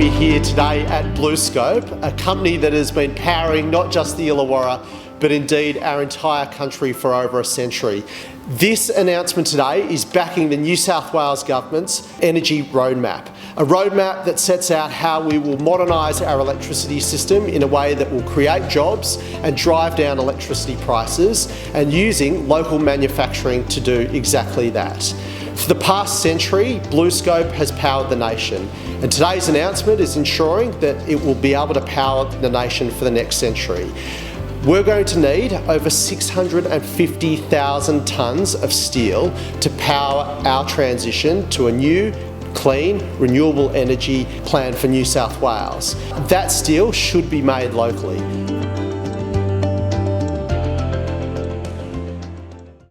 me here today at BlueScope, a company that has been powering not just the Illawarra, but indeed our entire country for over a century. This announcement today is backing the New South Wales Government's energy roadmap, a roadmap that sets out how we will modernise our electricity system in a way that will create jobs and drive down electricity prices, and using local manufacturing to do exactly that. For the past century, BlueScope has powered the nation, and today's announcement is ensuring that it will be able to power the nation for the next century. We're going to need over 650,000 tonnes of steel to power our transition to a new, clean, renewable energy plan for New South Wales. That steel should be made locally.